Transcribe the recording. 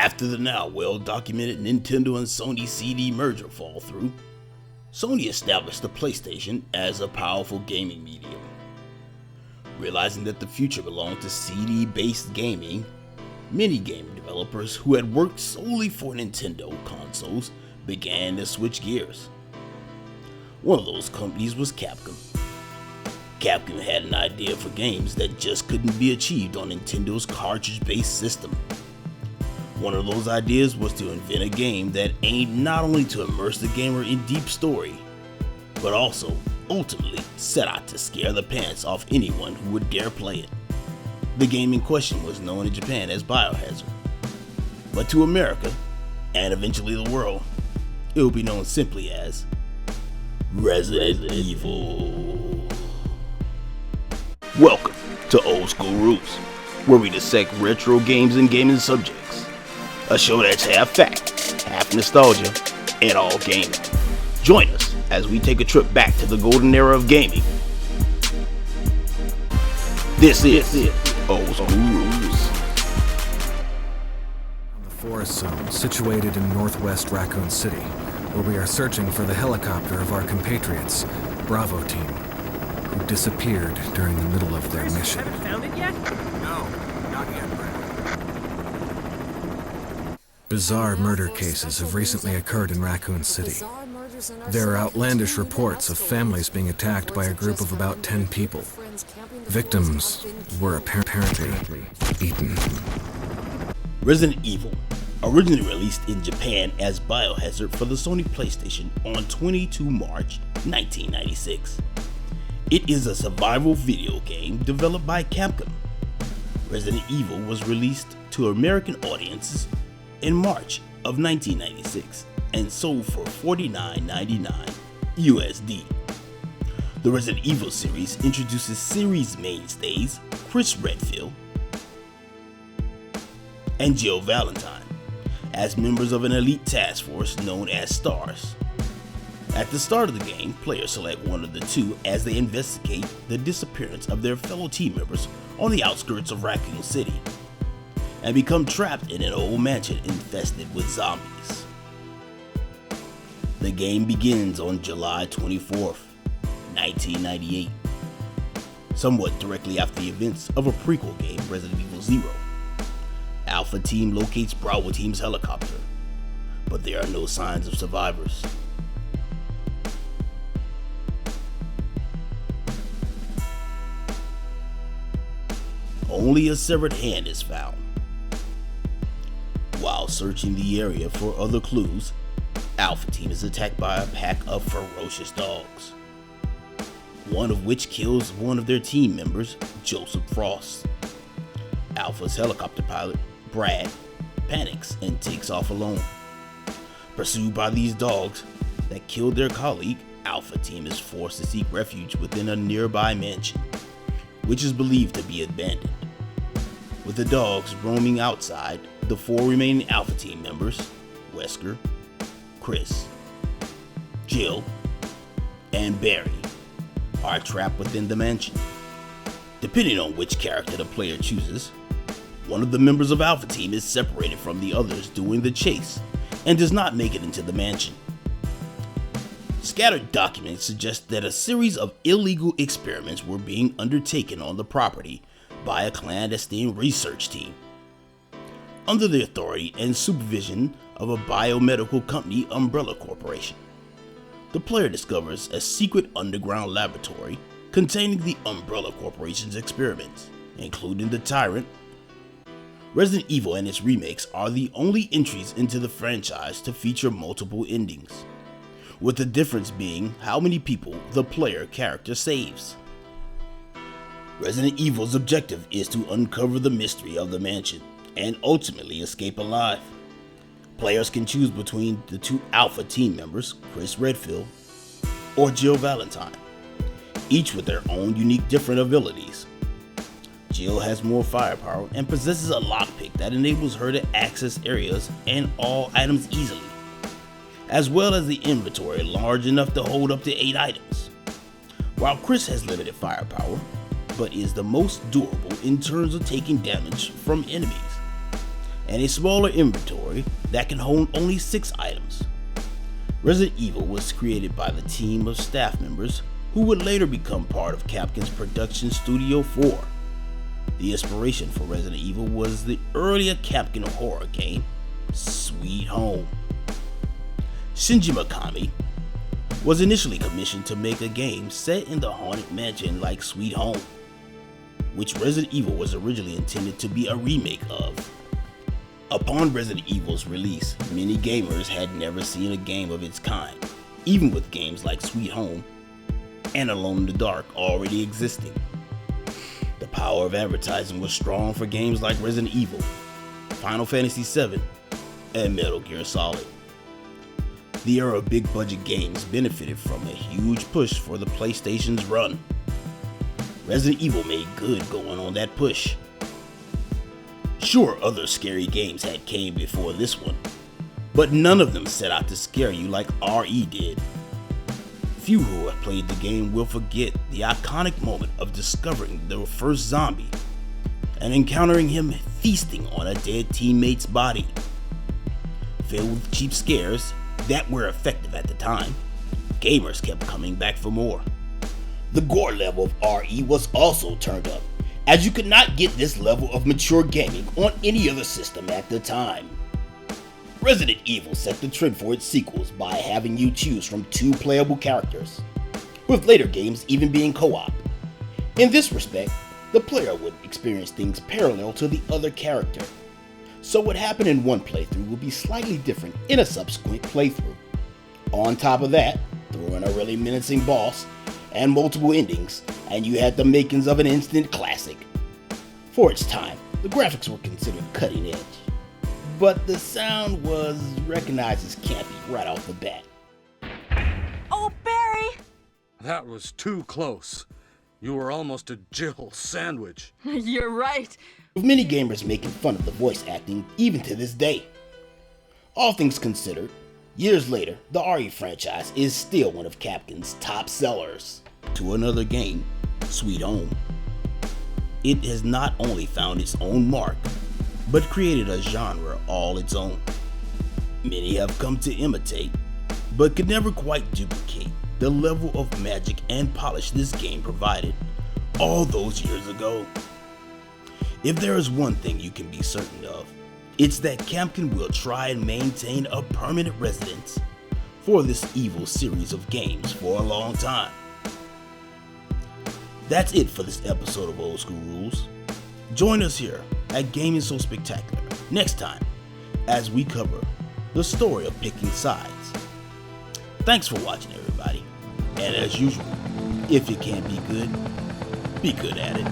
After the now well-documented Nintendo and Sony CD merger fall through, Sony established the PlayStation as a powerful gaming medium. Realizing that the future belonged to CD-based gaming, many game developers who had worked solely for Nintendo consoles began to switch gears. One of those companies was Capcom. Capcom had an idea for games that just couldn't be achieved on Nintendo's cartridge-based system. One of those ideas was to invent a game that aimed not only to immerse the gamer in deep story, but also, ultimately, set out to scare the pants off anyone who would dare play it. The game in question was known in Japan as Biohazard, but to America, and eventually the world, it will be known simply as Resident Evil. Welcome to Old School Roots, where we dissect retro games and gaming subjects. A show that's half fact, half nostalgia, and all gaming. Join us as we take a trip back to the golden era of gaming. This is Old School Roots. The forest zone situated in northwest Raccoon City, where we are searching for the helicopter of our compatriots, Bravo Team, who disappeared during the middle of their mission. Haven't found it yet? No, not yet, Brad. Bizarre murder cases have recently occurred in Raccoon City. There are outlandish reports of families being attacked by a group of about 10 people. Victims were apparently eaten. Resident Evil, originally released in Japan as Biohazard for the Sony PlayStation on 22 March 1996. It is a survival video game developed by Capcom. Resident Evil was released to American audiences in March of 1996 and sold for $49.99 USD. The Resident Evil series introduces series mainstays Chris Redfield and Jill Valentine as members of an elite task force known as STARS. At the start of the game, players select one of the two as they investigate the disappearance of their fellow team members on the outskirts of Raccoon City and become trapped in an old mansion infested with zombies. The game begins on July 24th, 1998, somewhat directly after the events of a prequel game, Resident Evil Zero. Alpha Team locates Bravo Team's helicopter, but there are no signs of survivors. Only a severed hand is found. While searching the area for other clues, Alpha Team is attacked by a pack of ferocious dogs, one of which kills one of their team members, Joseph Frost. Alpha's helicopter pilot, Brad, panics and takes off alone. Pursued by these dogs that killed their colleague, Alpha Team is forced to seek refuge within a nearby mansion, which is believed to be abandoned. With the dogs roaming outside, the four remaining Alpha Team members, Wesker, Chris, Jill, and Barry, are trapped within the mansion. Depending on which character the player chooses, one of the members of Alpha Team is separated from the others during the chase and does not make it into the mansion. Scattered documents suggest that a series of illegal experiments were being undertaken on the property by a clandestine research team, under the authority and supervision of a biomedical company, Umbrella Corporation. The player discovers a secret underground laboratory containing the Umbrella Corporation's experiments, including the Tyrant. Resident Evil and its remakes are the only entries into the franchise to feature multiple endings, with the difference being how many people the player character saves. Resident Evil's objective is to uncover the mystery of the mansion and ultimately escape alive. Players can choose between the two Alpha Team members, Chris Redfield or Jill Valentine, each with their own unique different abilities. Jill has more firepower and possesses a lockpick that enables her to access areas and all items easily, as well as the inventory large enough to hold up to 8 items, while Chris has limited firepower, but is the most durable in terms of taking damage from enemies, and a smaller inventory that can hold only 6 items. Resident Evil was created by the team of staff members who would later become part of Capcom's production Studio 4. The inspiration for Resident Evil was the earlier Capcom horror game, Sweet Home. Shinji Mikami was initially commissioned to make a game set in the haunted mansion like Sweet Home, which Resident Evil was originally intended to be a remake of. Upon Resident Evil's release, many gamers had never seen a game of its kind, even with games like Sweet Home and Alone in the Dark already existing. The power of advertising was strong for games like Resident Evil, Final Fantasy VII, and Metal Gear Solid. The era of big budget games benefited from a huge push for the PlayStation's run. Resident Evil made good going on that push. Sure, other scary games had came before this one, but none of them set out to scare you like RE did. Few who have played the game will forget the iconic moment of discovering the first zombie and encountering him feasting on a dead teammate's body. Filled with cheap scares that were effective at the time, gamers kept coming back for more. The gore level of RE was also turned up, as you could not get this level of mature gaming on any other system at the time. Resident Evil set the trend for its sequels by having you choose from 2 playable characters, with later games even being co-op. In this respect, the player would experience things parallel to the other character, so what happened in one playthrough would be slightly different in a subsequent playthrough. On top of that, throw in a really menacing boss and multiple endings, and you had the makings of an instant classic. For its time, the graphics were considered cutting edge, but the sound was recognized as campy right off the bat. Oh, Barry! That was too close. You were almost a Jill sandwich. You're right. With many gamers making fun of the voice acting even to this day. All things considered, years later, the RE franchise is still one of Capcom's top sellers. To another game, Sweet Home. It has not only found its own mark, but created a genre all its own. Many have come to imitate, but could never quite duplicate the level of magic and polish this game provided all those years ago. If there is one thing you can be certain of, it's that Capcom will try and maintain a permanent residence for this evil series of games for a long time. That's it for this episode of Old School Rules. Join us here at Gaming So Spectacular next time as we cover the story of picking sides. Thanks for watching, everybody, and as usual, if you can't be good at it.